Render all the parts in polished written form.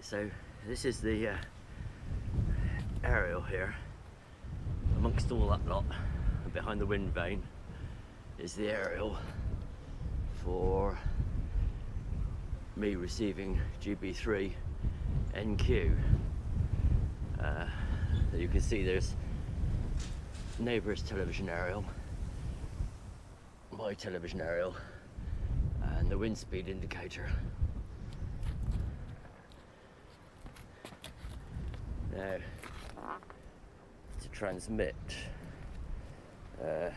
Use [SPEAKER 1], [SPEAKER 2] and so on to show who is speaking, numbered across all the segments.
[SPEAKER 1] So this is the aerial here. Amongst all that lot, behind the wind vane, is the aerial for me receiving GB3NQ. You can see there's neighbour's television aerial, my television aerial, and the wind speed indicator. Now, to transmit a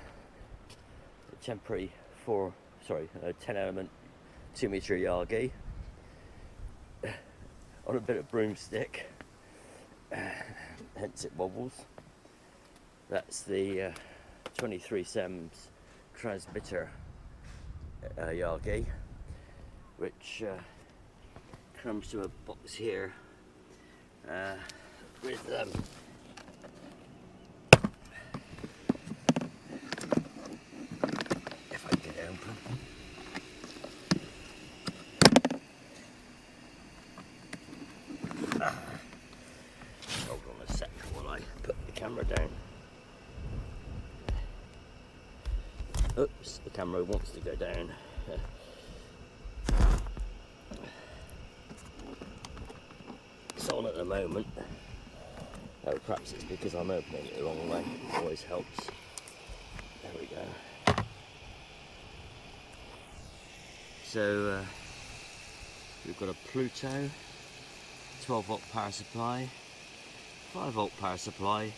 [SPEAKER 1] temporary 10 element 2 metre Yagi on a bit of broomstick, hence it wobbles. That's the 23 SEMS transmitter Yagi, which comes to a box here with if I can get it open. Hold on a sec while I put the camera down. Oops, the camera wants to go down. It's on at the moment. Oh, perhaps it's because I'm opening it the wrong way. It always helps. There we go. So we've got a Pluto 12 volt power supply, 5 volt power supply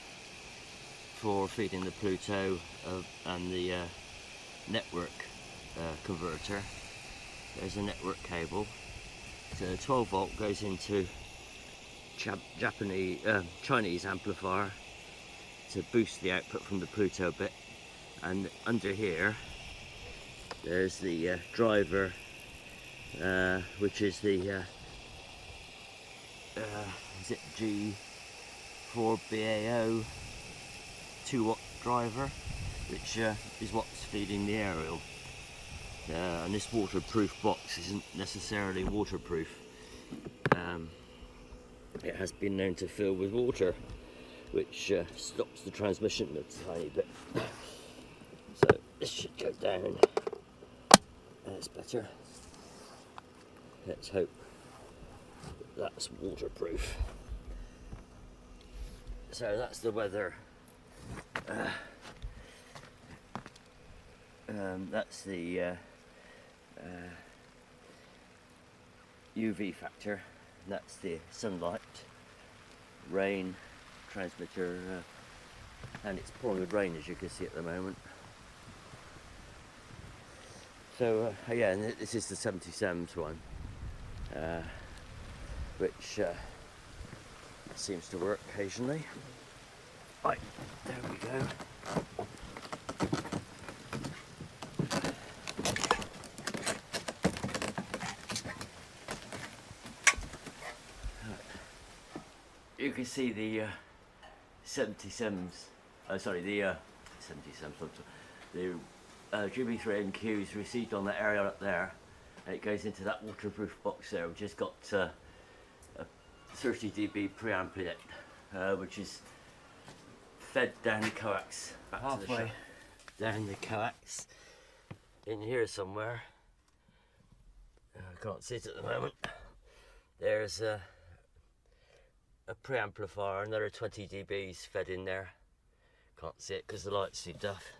[SPEAKER 1] for feeding the Pluto and the network converter. There's a network cable. So the 12 volt goes into Chinese amplifier to boost the output from the Pluto bit, and under here there's the driver, which is the is it G4BAO 2-watt driver, which is what's feeding the aerial. And this waterproof box isn't necessarily waterproof. It has been known to fill with water, which stops the transmission a tiny bit. So this should go down. That's better. Let's hope that's waterproof. So that's the weather. That's the UV factor. That's the sunlight, rain, transmitter, and it's pouring with rain, as you can see at the moment. So yeah, and this is the 70 SEMS one, which seems to work occasionally. Right, there we go. You can see the 70 SEMS, the 70 SEMS, the GB3NQ is received on that area up there, and it goes into that waterproof box there, which has got a 30 dB preamp in it, which is fed down the coax, back halfway to the down the coax, in here somewhere. I can't see it at the moment. There's a preamplifier, another 20 dBs fed in there. Can't see it because the light's too duff,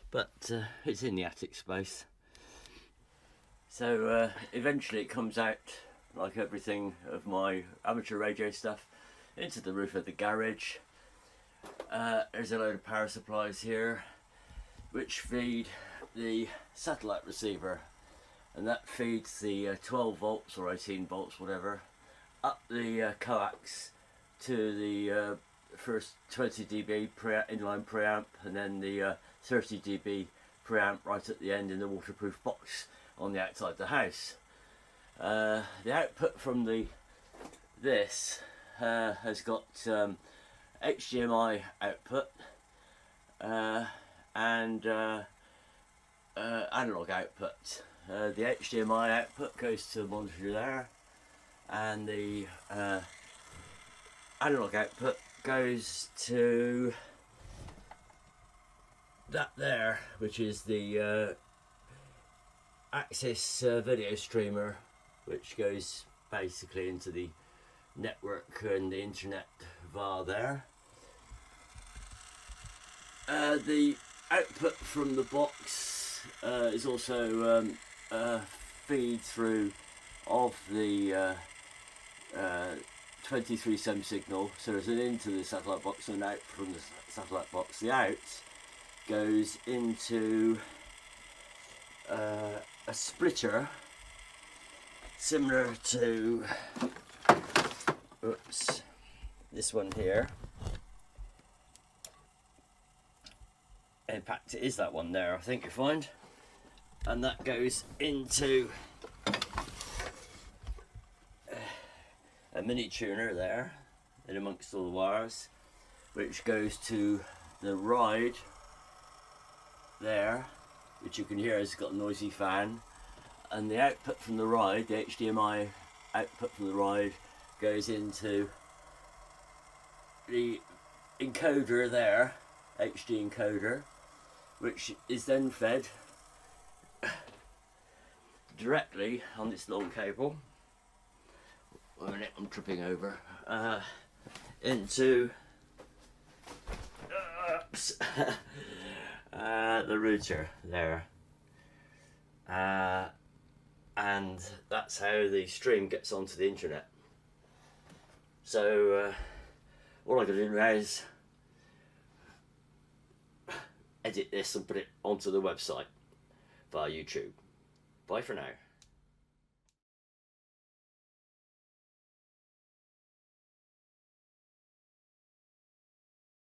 [SPEAKER 1] but it's in the attic space. So eventually it comes out, like everything of my amateur radio stuff, into the roof of the garage. There's a load of power supplies here which feed the satellite receiver, and that feeds the 12 volts or 18 volts, whatever, up the coax to the first 20 dB inline preamp, and then the 30 dB preamp right at the end in the waterproof box on the outside of the house. The output from this has got HDMI output and analog output. The HDMI output goes to the monitor there, and the analog output goes to that there, which is the Access video streamer, which goes basically into the network and the internet via there. The output from the box is also feed through of the 23 sem signal, so there's an into the satellite box and an out from the satellite box. The out goes into a splitter similar to this one here. In fact, it is that one there, I think you find, and that goes into a mini tuner there in amongst all the wires, which goes to the ride there, which you can hear has got a noisy fan, and the output from the ride, the HDMI output from the ride, goes into the encoder there, HD encoder, which is then fed directly on this long cable. Wait a minute, I'm tripping over. Into the router there. And that's how the stream gets onto the internet. So all I can do now is edit this and put it onto the website via YouTube. Bye for now.